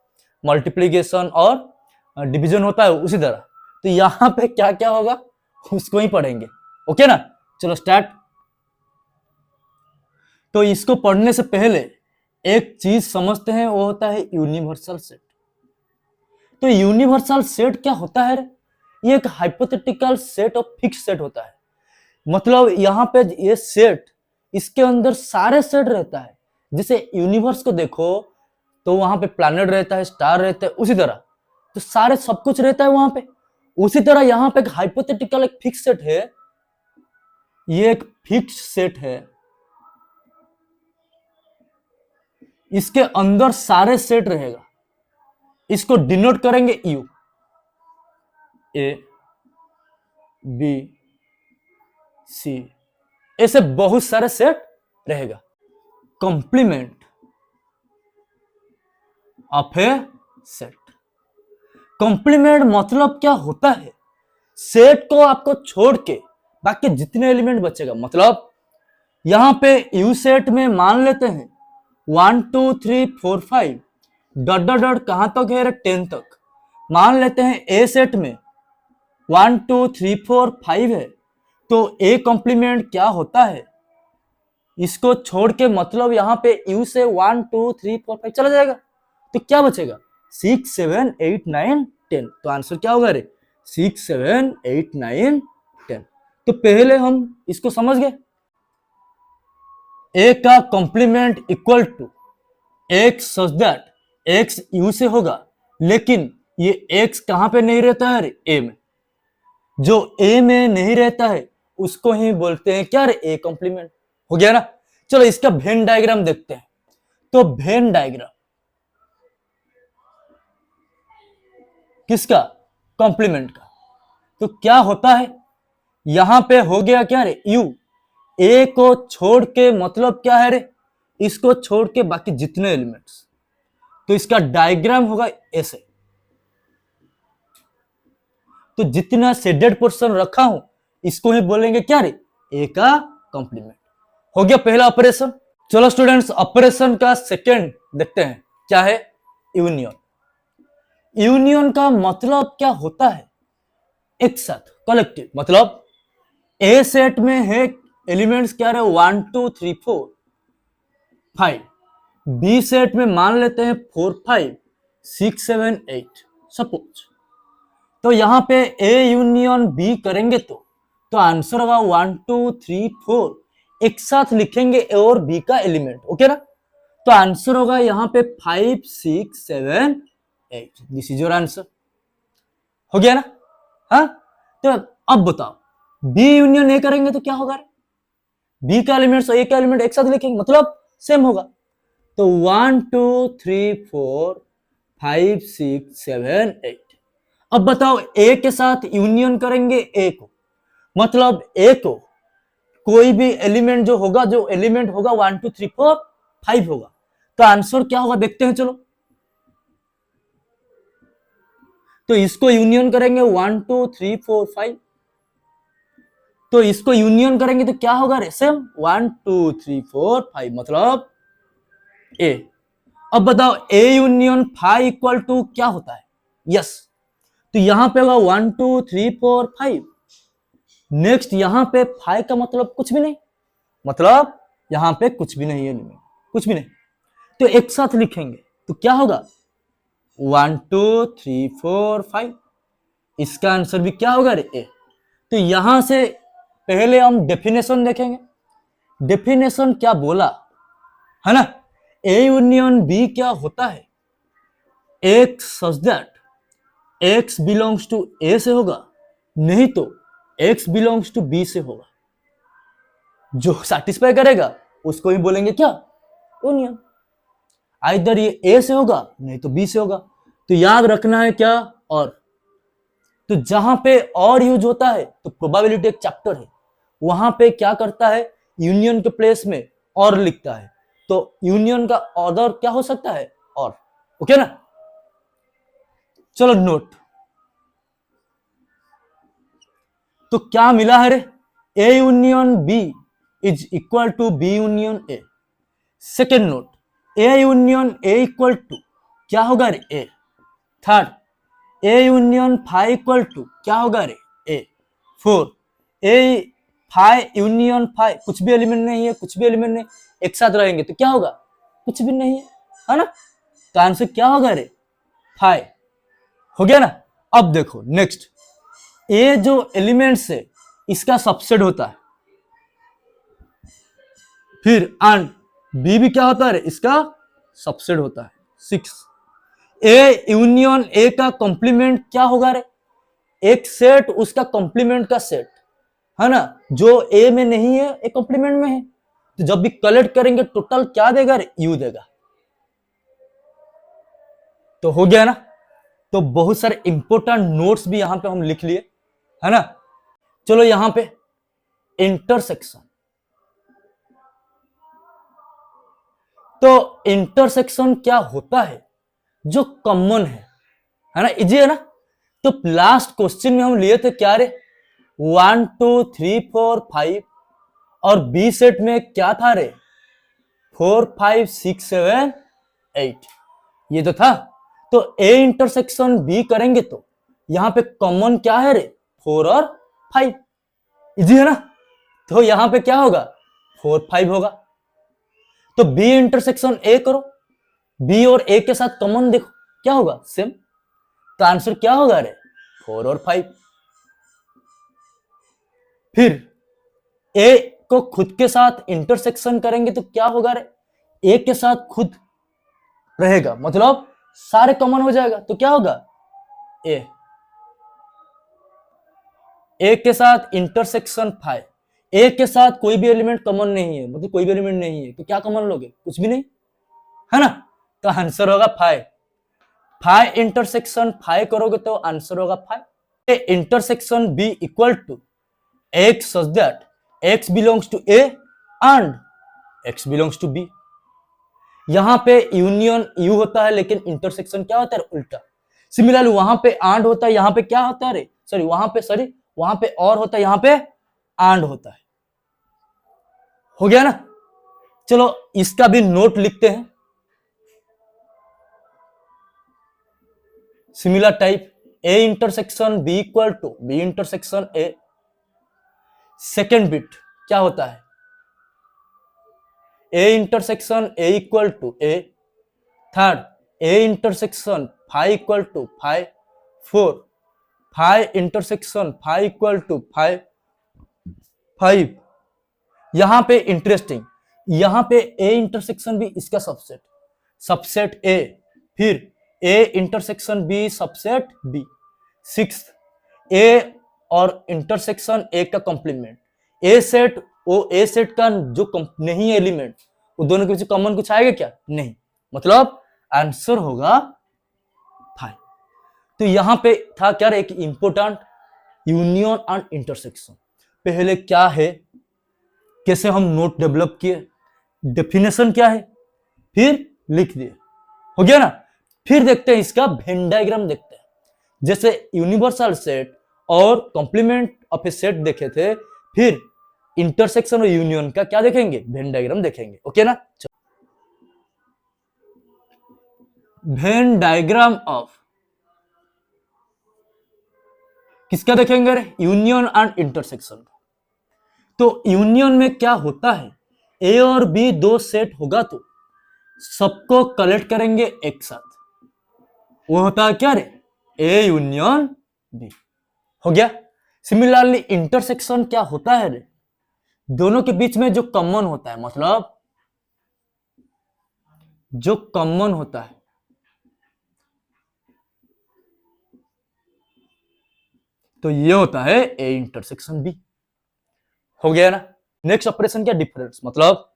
मल्टीप्लीकेशन और डिवीजन होता है, उसी तरह। तो यहां पे क्या क्या होगा उसको ही पढ़ेंगे। ओके ना? चलो स्टार्ट। तो इसको पढ़ने से पहले एक चीज समझते हैं, वो होता है यूनिवर्सल सेट। तो यूनिवर्सल सेट क्या होता है रे? ये एक hypothetical set of fix set होता है। मतलब यहां पे ये सेट, इसके अंदर सारे सेट रहता है। जैसे यूनिवर्स को देखो तो वहां पे प्लैनेट रहता है, स्टार रहता है, उसी तरह तो सारे सब कुछ रहता है वहां पे। उसी तरह यहां पे एक हाइपोथेटिकल एक फिक्स सेट है, ये एक फिक्स सेट है, इसके अंदर सारे सेट रहेगा। इसको डिनोट करेंगे यू, ए बी सी, ऐसे बहुत सारे सेट रहेगा। Complement of A set. Complement मतलब क्या होता है? सेट को आपको छोड़ के बाकी जितने एलिमेंट बचेगा, मतलब यहां पे यू सेट में मान लेते हैं 1 2 3 4 5 डॉट डॉट डॉट कहां तक है? 10 तक। मान लेते हैं ए सेट में 1 2 3 4 5 है, तो ए कॉम्प्लीमेंट क्या होता है? इसको छोड़ के मतलब यहां पे यू से 1 2 3 4 5 चला जाएगा, तो क्या बचेगा? 6 7 8 9 10। तो आंसर क्या होगा रे? 6 7 8 9 10। तो पहले हम इसको समझ गए, ए का complement equal to x such that x U से होगा, लेकिन ये एक्स कहां पे नहीं रहता है? ए में। जो ए में नहीं रहता है उसको ही बोलते हैं क्या? A complement. हो गया ना? चलो इसका वेन डायग्राम देखते हैं। तो वेन डायग्राम किसका? कॉम्प्लीमेंट का। तो क्या होता है, यहां पे हो गया क्या रे? यू। ए को छोड़ के मतलब क्या है रे? इसको छोड़ के बाकी जितने एलिमेंट्स। तो इसका डायग्राम होगा ऐसे। तो जितना शेडेड पोर्शन रखा हूं इसको ही बोलेंगे क्या रे? ए का कॉम्प्लीमेंट। हो गया पहला ऑपरेशन। चलो स्टूडेंट्स ऑपरेशन का सेकंड देखते हैं, क्या है? यूनियन। यूनियन का मतलब क्या होता है? एक साथ, कलेक्टिव। मतलब ए सेट में है एलिमेंट्स क्या रहे? 1 2 3 4 5। बी सेट में मान लेते हैं 4 5 6 7 8 सपोज। तो यहां पे ए यूनियन बी करेंगे तो आंसर होगा 1 2 3 4। एक साथ लिखेंगे ए और बी का एलिमेंट। ओके ना? तो आंसर होगा यहां पे 5 6 7 8। This is your answer. हो गया ना? हाँ, तो अब बताओ बी यूनियन ए करेंगे तो क्या होगा? बी का एलिमेंट और ए का एलिमेंट एक साथ लिखेंगे मतलब सेम होगा। तो 1 2 3 4 5 6 7 8। अब बताओ ए के साथ यूनियन करेंगे ए को, मतलब ए को कोई भी एलिमेंट जो होगा, जो एलिमेंट होगा 1 2 3 4 5 होगा। तो आंसर क्या होगा देखते हैं। चलो तो इसको यूनियन करेंगे 1 2 3 4 5। तो इसको यूनियन करेंगे तो क्या होगा रे? सेम 1 2 3 4 5 मतलब ए। अब बताओ ए यूनियन 5 इक्वल टू क्या होता है? यस। तो यहां पे होगा 1 2 3 4 5। नेक्स्ट यहां पे 5 का मतलब कुछ भी नहीं, मतलब यहां पे कुछ भी नहीं है एलिमेंट, कुछ भी नहीं। तो एक साथ लिखेंगे तो क्या होगा? 1 2 3 4 5। इसका आंसर भी क्या होगा रे? ए। तो यहां से पहले हम डेफिनेशन देखेंगे। डेफिनेशन क्या बोला है ना? ए यूनियन बी क्या होता है? X such that x belongs to A से होगा, नहीं तो एक्स बिलोंग्स टू बी से होगा। जो सेटिस्फाई करेगा उसको ही बोलेंगे क्या? यूनियन। आइदर ये ए से होगा नहीं तो बी से होगा। तो याद रखना है क्या? और। तो जहां पे और यूज होता है तो प्रोबेबिलिटी एक चैप्टर है, वहां पे क्या करता है? यूनियन के प्लेस में और लिखता है। तो यूनियन का ऑर्डर क्या हो सकता है? और। ओके ना? चलो नोट। तो क्या मिला है रे? A union B is equal to B union A. Second note, A union A equal to क्या होगा रे? A. Third, A union phi equal to क्या होगा रे? A. Four, A phi union phi कुछ भी एलिमेंट नहीं है, कुछ भी एलिमेंट नहीं, एक साथ रहेंगे तो क्या होगा? कुछ भी नहीं है ना? तो आंसर क्या होगा रे? फाइव। हो गया ना? अब देखो नेक्स्ट, ए जो एलिमेंट्स है इसका सबसेट होता है, फिर एंड बी भी क्या होता है? इसका सबसेट होता है। 6, ए यूनियन ए का कॉम्प्लीमेंट क्या होगा रे? एक सेट उसका कॉम्प्लीमेंट का सेट है ना, जो ए में नहीं है एक कॉम्प्लीमेंट में है। तो जब भी कलेक्ट करेंगे टोटल क्या देगा रे? यू देगा। तो हो गया ना? तो बहुत सारे इंपॉर्टेंट नोट्स भी यहां पे हम लिख लिए है ना। चलो यहां पे इंटरसेक्शन। तो इंटरसेक्शन क्या होता है? जो कॉमन है ना, इजी है ना। तो लास्ट क्वेश्चन में हम लिए थे क्या रे? 1 2 3 4 5 और बी सेट में क्या था रे? 4 5 6 7 8 ये तो था। तो ए इंटरसेक्शन बी करेंगे तो यहां पे कॉमन क्या है रे? 4 और 5। इजी है ना। तो यहां पे क्या होगा? 4 5 होगा। तो बी इंटरसेक्शन ए करो, बी और ए के साथ कॉमन देखो क्या होगा? सेम। तो आंसर क्या होगा रे? 4 और 5। फिर ए को खुद के साथ इंटरसेक्शन करेंगे तो क्या होगा रे? ए के साथ खुद रहेगा, मतलब सारे कॉमन हो जाएगा तो क्या होगा? ए के साथ इंटरसेक्शन फाइव, ए के साथ कोई भी एलिमेंट कॉमन नहीं है, मतलब कोई भी एलिमेंट नहीं है, तो क्या कॉमन लोगे? कुछ भी नहीं, है ना? तो आंसर होगा फाइव। फाइव इंटरसेक्शन फाइव करोगे तो आंसर होगा five. Intersection B equal to x such that x belongs to A and x belongs to B. यहां पे यूनियन यू होता है, लेकिन इंटरसेक्शन क्या होता है? उल्टा। सिमिलरली वहां पे एंड होता है, यहां पे क्या होता है? वहां पे और होता है, यहां पे एंड होता है। हो गया ना? चलो इसका भी नोट लिखते हैं। Similar type A intersection B equal to B intersection A. Second bit क्या होता है? A intersection A equal to A. Third A intersection phi equal to phi. Four phi intersection phi equal to phi. Five यहां पे interesting, यहां पे A intersection B इसका subset, subset A, फिर A intersection B subset B. Six A और intersection ए का complement, ए set, वो ए set का जो नहीं एलिमेंट, वो दोनों के बीच कॉमन कुछ आएगा क्या? नहीं, मतलब आंसर होगा फाइव। तो यहां पे था क्या? एक इंपोर्टेंट यूनियन एंड इंटरसेक्शन। पहले क्या है, कैसे हम नोट डेवलप किए, डेफिनेशन क्या है, फिर लिख दिए। हो गया ना? फिर देखते हैं इसका वेन डायग्राम देखते हैं। जैसे यूनिवर्सल सेट और कॉम्प्लीमेंट ऑफ ए सेट देखे थे, फिर इंटरसेक्शन और यूनियन का क्या देखेंगे? वेन डायग्राम देखेंगे। ओके ना? वेन डायग्राम ऑफ किसका देखेंगे? Union and intersection. तो यूनियन में क्या होता है, ए और बी दो सेट होगा तो सबको कलेक्ट करेंगे एक साथ, वो होता है क्या रे? A union B. हो गया। सिमिलरली इंटरसेक्शन क्या होता है रे? दोनों के बीच में जो कॉमन होता है, मतलब जो कॉमन होता है, तो ये होता है ए इंटरसेक्शन बी। हो गया ना? नेक्स्ट ऑपरेशन क्या? डिफरेंस, मतलब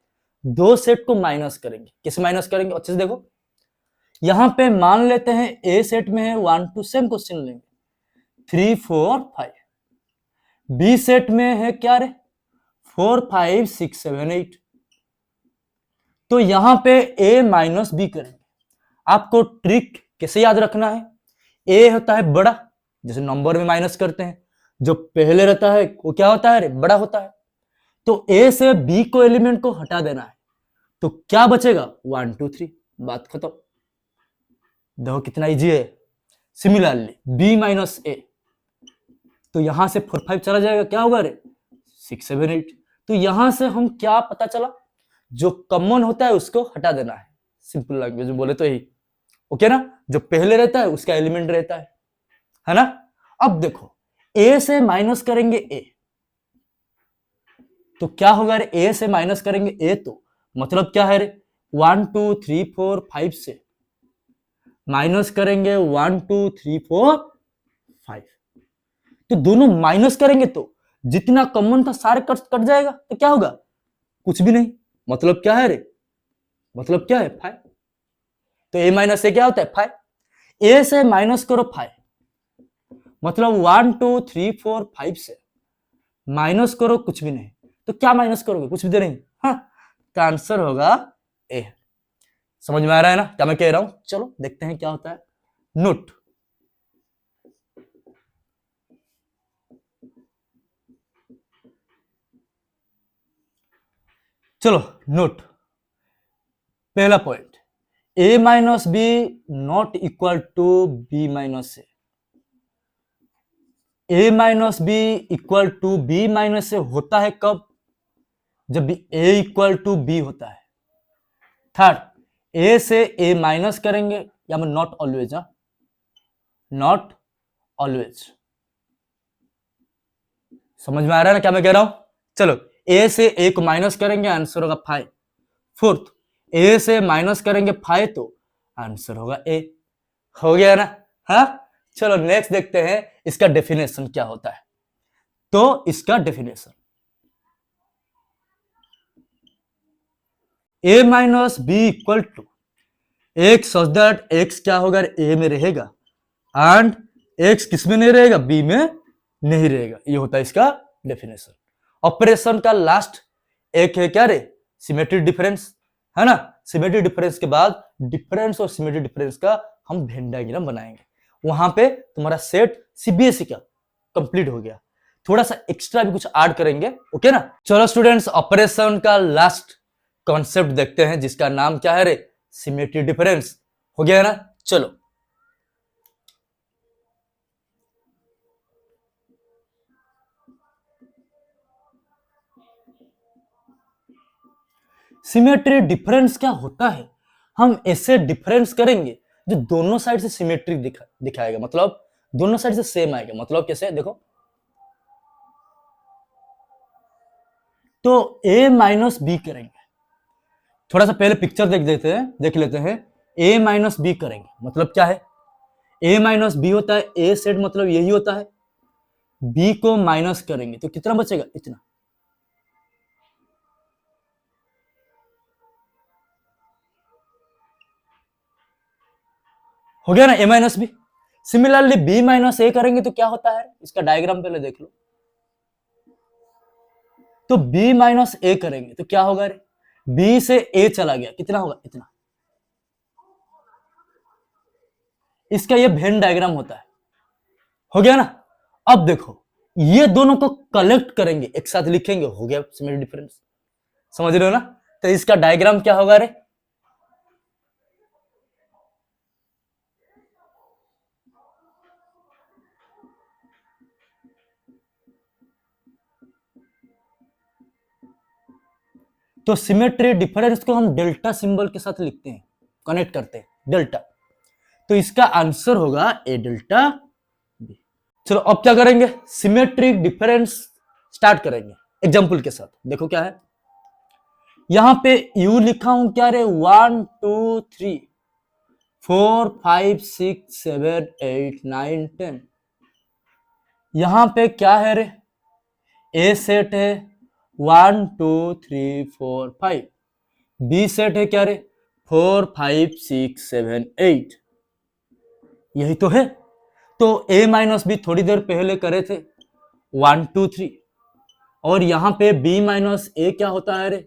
दो सेट को माइनस करेंगे। कैसे माइनस करेंगे? अच्छे से देखो। यहां पे मान लेते हैं ए सेट में है 1 2, सेम क्वेश्चन लेंगे 3 4 5। बी सेट में है क्या रे? 4 5 6 7 8। तो यहां पे ए माइनस बी करेंगे। आपको ट्रिक कैसे याद रखना है? ए होता है बड़ा, जैसे नंबर में माइनस करते हैं, जो पहले रहता है वो क्या होता है रे? बड़ा होता है। तो ए से बी को एलिमेंट को हटा देना है, तो क्या बचेगा? 1 2 3, बात खत्म। देखो कितना इजी है। सिमिलरली बी माइनस ए, तो यहां से 4 5 चला जाएगा, क्या होगा रे? 6 7 8। तो यहां से हम क्या पता चला? जो कॉमन होता है उसको हटा देना है। सिंपल लैंग्वेज में बोले तो यही। ओके ना? जो पहले रहता है उसका एलिमेंट रहता है ना? अब देखो ए से माइनस करेंगे ए, तो क्या होगा रे? ए से माइनस करेंगे ए, तो मतलब क्या है रे? 1 2 3 4 5 से माइनस करेंगे 1 2 3 4 5। तो दोनों माइनस करेंगे तो जितना कॉमन था सारे कट जाएगा, तो क्या होगा? कुछ भी नहीं। मतलब क्या है रे? मतलब क्या है? 5। तो ए माइनस से क्या होता है? 5। ए से माइनस करो 5, मतलब 1 2 3 4 5 से माइनस करो कुछ भी नहीं, तो क्या माइनस करोगे? कुछ भी तो नहीं। हाँ, तो आंसर होगा ए। समझ में आ रहा है ना क्या मैं कह रहा हूं? चलो देखते हैं क्या होता है। नोट, चलो नोट। पहला point, A minus B not equal to B minus A. A minus B equal to B minus A होता है कब? जब ए इक्वल टू बी होता है। थर्ड, ए से ए माइनस करेंगे, या मैं नॉट ऑलवेज, नॉट ऑलवेज। समझ में आ रहा है ना क्या मैं कह रहा हूं? चलो ए से ए को माइनस करेंगे, आंसर होगा 5। फोर्थ, ए से माइनस करेंगे 5 तो आंसर होगा ए। हो गया ना? हाँ, चलो नेक्स्ट देखते हैं इसका डेफिनेशन क्या होता है। तो इसका definition a minus B equal to x such that x क्या होगा, ए में रहेगा एंड एक्स किस में नहीं रहेगा, बी में नहीं रहेगा। ये होता है इसका डेफिनेशन। ऑपरेशन का लास्ट एक है क्या रे, सिमेट्री डिफरेंस, है ना। सिमेट्री डिफरेंस के बाद डिफरेंस और सिमेट्री डिफरेंस का हम वेन डायग्राम बनाएंगे। वहां पे तुम्हारा सेट सीबीएसई का कंप्लीट हो गया। थोड़ा सा एक्स्ट्रा भी कुछ ऐड करेंगे, ओके ना। चलो स्टूडेंट्स, ऑपरेशन का लास्ट कॉन्सेप्ट देखते हैं जिसका नाम क्या है रे, सिमेट्री डिफरेंस। हो गया ना। चलो सिमेट्री डिफरेंस क्या होता है, हम ऐसे डिफरेंस करेंगे जो दोनों साइड से सिमेट्रिक दिखाएगा, मतलब दोनों साइड से सेम आएगा। मतलब कैसे, देखो तो a माइनस बी करेंगे। थोड़ा सा पहले पिक्चर देख लेते हैं। a माइनस बी करेंगे मतलब क्या है, a माइनस बी होता है a सेट, मतलब यही होता है। b को माइनस करेंगे तो कितना बचेगा, इतना। हो गया ना, a minus B. Similarly b minus A करेंगे तो क्या होता है, इसका डायग्राम पहले देख लो। तो b माइनस ए करेंगे तो क्या होगा रे, b से a चला गया, कितना होगा, इतना। इसका ये वेन डायग्राम होता है। हो गया ना। अब देखो ये दोनों को कलेक्ट करेंगे, एक साथ लिखेंगे, हो गया सिमेट्री डिफरेंस। समझ रहे हो ना। तो इसका डायग्राम क्या होगा रे, तो सिमेट्री डिफरेंस को हम डेल्टा सिंबल के साथ लिखते हैं, कनेक्ट करते हैं डेल्टा। तो इसका आंसर होगा ए डेल्टा बी। चलो अब क्या करेंगे, सिमेट्रिक डिफरेंस स्टार्ट करेंगे एग्जांपल के साथ। देखो क्या है, यहां पे u लिखा हूं क्या रे, 1 2 3 4 5 6 7 8 9 10। यहां पे क्या है रे, ए सेट है 1 2 3 4 5। बी सेट है क्या रे, 4 5 6 7 8। यही तो है। तो a माइनस बी थोड़ी देर पहले करे थे 1 2 3, और यहां पे b माइनस ए क्या होता है रे,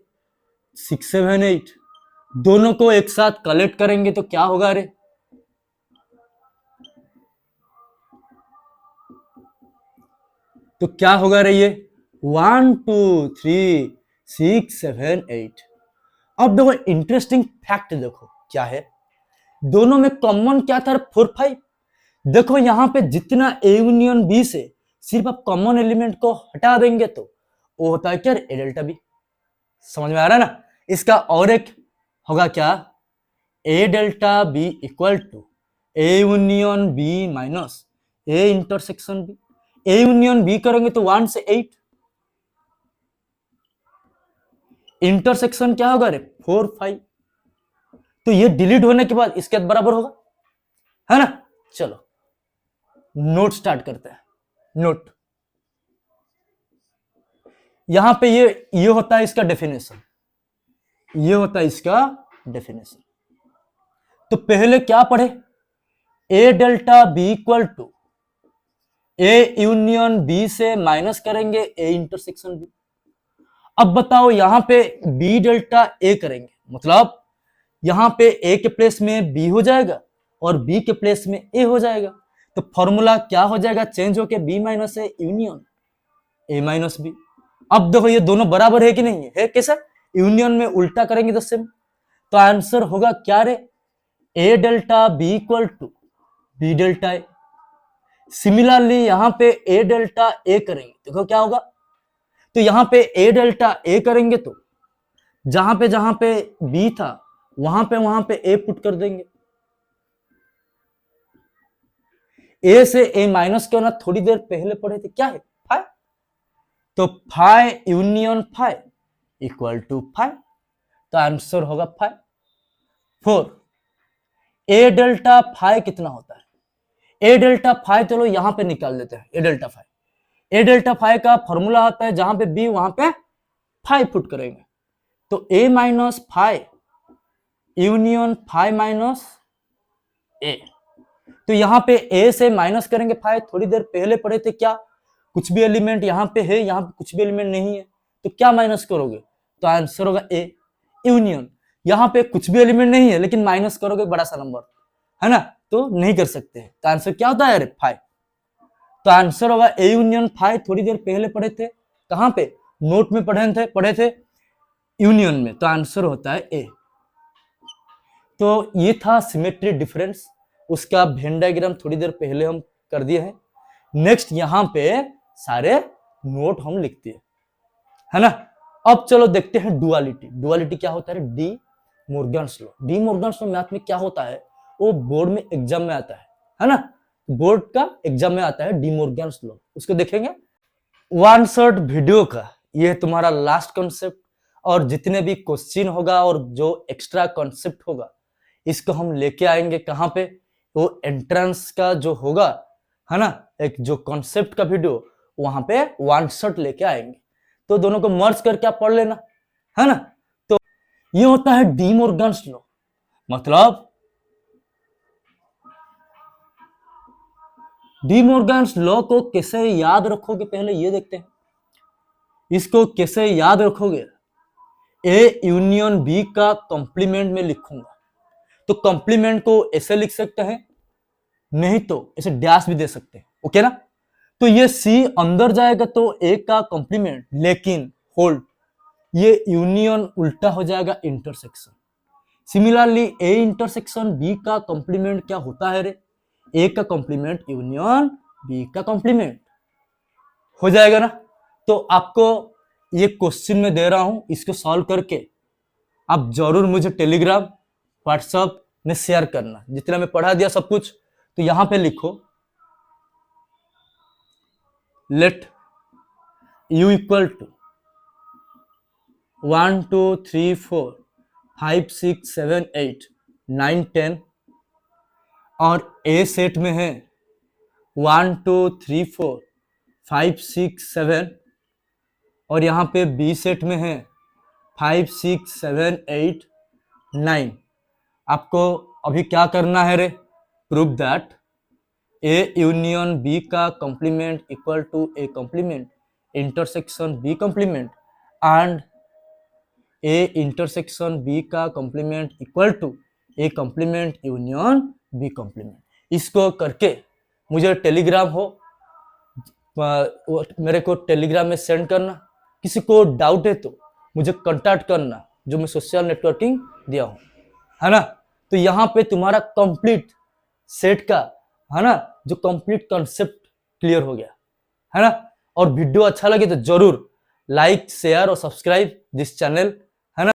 6 7 8। दोनों को एक साथ कलेक्ट करेंगे तो क्या होगा रे, तो क्या होगा रे, ये 1 2 3 6 7 8। अब देखो इंटरेस्टिंग फैक्ट, देखो क्या है, दोनों में कॉमन क्या था, 4 5। देखो यहां पे जितना ए यूनियन बी से सिर्फ आप कॉमन एलिमेंट को हटा देंगे तो वो होता है क्या, ए डेल्टा बी। समझ में आ रहा है ना। इसका और एक होगा क्या, A delta B equal to A union B minus A intersection B. A union B करेंगे तो 1 से 8, इंटरसेक्शन क्या होगा रे, 4 5। तो ये डिलीट होने के बाद इसके बराबर होगा, है ना। चलो नोट स्टार्ट करते हैं। नोट, यहां पे ये होता है इसका डेफिनेशन, ये होता है इसका डेफिनेशन। तो पहले क्या पढ़े, A delta B equal to A union B से माइनस करेंगे ए इंटरसेक्शन बी। अब बताओ यहां पे बी डेल्टा ए करेंगे, मतलब यहां पे ए के प्लेस में बी हो जाएगा और बी के प्लेस में ए हो जाएगा। तो फॉर्मूला क्या हो जाएगा, चेंज होके B minus A union A minus B. अब देखो ये दोनों बराबर है कि नहीं है, कैसा, यूनियन में उल्टा करेंगे तो सेम। तो आंसर होगा क्या रे, A delta B equal to B delta A. Similarly यहां पे ए डेल्टा ए करेंगे, देखो क्या होगा। तो यहां पे ए डेल्टा ए करेंगे तो जहां पे बी था वहां पे ए पुट कर देंगे। ए से ए माइनस के ना थोड़ी देर पहले पढ़े थे, क्या है, फाइ। तो phi union phi equal to phi. तो आंसर होगा फाइ। 4 ए डेल्टा फाइ कितना होता है, ए डेल्टा फाइव चलो यहां पे निकाल देते हैं। ए डेल्टा फाइव का फॉर्मूला आता है जहां पे बी वहां पे 5 पुट करेंगे, तो ए माइनस 5 यूनियन 5 माइनस ए। तो यहां पे ए से माइनस करेंगे 5, थोड़ी देर पहले पढ़े थे क्या, कुछ भी एलिमेंट यहां पे है, यहां पे कुछ भी एलिमेंट नहीं है, तो क्या माइनस करोगे, तो आंसर होगा ए। यूनियन यहां पे कुछ भी एलिमेंट नहीं है लेकिन माइनस करोगे बड़ा सा नंबर, है ना, तो नहीं कर सकते, तो आंसर क्या होता है 5। तो आंसर होगा ए यूनियन 5, थोड़ी देर पहले पढ़े थे, कहां पे, नोट में पढ़े थे यूनियन में, तो आंसर होता है ए। तो ये था सिमेट्री डिफरेंस, उसका वेन डायग्राम थोड़ी देर पहले हम कर दिए हैं। नेक्स्ट यहां पे सारे नोट हम लिखते हैं, है ना। अब चलो देखते हैं डुअलिटी। डुअलिटी क्या होता है, De Morgan's law. De Morgan's law math में क्या होता है, वो बोर्ड में एग्जाम में आता है ना, बोर्ड का एग्जाम में आता है डी मोर्गन्स लॉ, उसको देखेंगे। वन शॉट वीडियो का ये तुम्हारा लास्ट कॉन्सेप्ट, और जितने भी क्वेश्चन होगा और जो एक्स्ट्रा कॉन्सेप्ट होगा इसको हम लेके आएंगे कहां पे, वो एंट्रेंस का जो होगा, है ना, एक जो कॉन्सेप्ट का वीडियो, वहां पे वन शॉट लेके आएंगे, तो दोनों को मर्ज करके आप पढ़ लेना, है ना। तो ये होता है डी मोर्गन्स लॉ। मतलब डी मोर्गन्स लॉ को कैसे याद रखोगे, पहले ये देखते हैं, इसको कैसे याद रखोगे। ए यूनियन बी का कॉम्प्लीमेंट में लिखूंगा, तो कॉम्प्लीमेंट को ऐसे लिख सकते हैं, नहीं तो ऐसे डैश भी दे सकते हैं, ओके ना। तो ये सी अंदर जाएगा तो ए का कॉम्प्लीमेंट, लेकिन होल्ड, ये यूनियन उल्टा हो जाएगा intersection. Similarly A intersection B का कॉम्प्लीमेंट क्या होता है रे, ए का कॉम्प्लीमेंट यूनियन बी का कॉम्प्लीमेंट हो जाएगा ना। तो आपको ये क्वेश्चन में दे रहा हूं, इसको सॉल्व करके आप जरूर मुझे टेलीग्राम व्हाट्सएप में शेयर करना, जितना मैं पढ़ा दिया सब कुछ। तो यहां पे लिखो लेट u इक्वल टू 1 2 3 4 5 6 7 8 9 10, और ए सेट में है 1 2 3 4 5 6 7, और यहां पे बी सेट में है 5 6 7 8 9। आपको अभी क्या करना है रे, prove that A union B का complement equal to A complement intersection B complement, and A intersection B का complement equal to A complement union B complement. इसको करके मुझे टेलीग्राम हो, मेरे को टेलीग्राम में सेंड करना। किसी को डाउट है तो मुझे कांटेक्ट करना, जो मैं सोशल नेटवर्किंग दिया हूं, है ना। तो यहाँ पे तुम्हारा कंप्लीट सेट का, है ना, जो कंप्लीट कॉन्सेप्ट क्लियर हो गया, है ना। और वीडियो अच्छा लगे तो जरूर लाइक शेयर और सब्सक्राइब दिस चैनल।